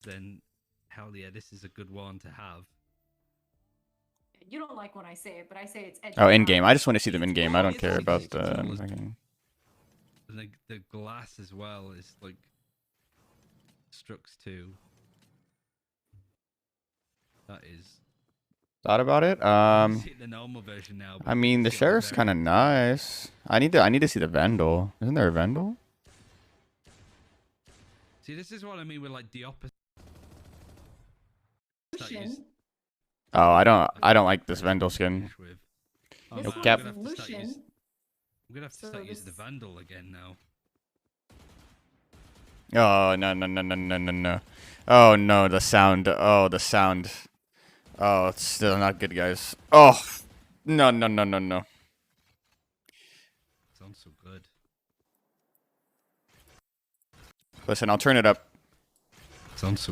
then hell yeah, this is a good one to have. You don't like when I say it, but I say it's edgy. Oh, in game. I just want to see them in game. I don't It's care like about it's the. cool. Fucking... And the glass as well is like Strux 2. That is. Thought about it. See the normal version now. I mean, the sheriff's kind of nice. I need to see the vandal. Isn't there a vandal? See, this is what I mean with like the opposite. Oh, I don't like this vandal skin. Oh, This Nope, one's cap. I'm gonna have to start So using the this- vandal again now. Oh no. Oh no, the sound. Oh, the sound. Oh, it's still not good, guys. Oh, no. Sounds so good. Listen, I'll turn it up. Sounds so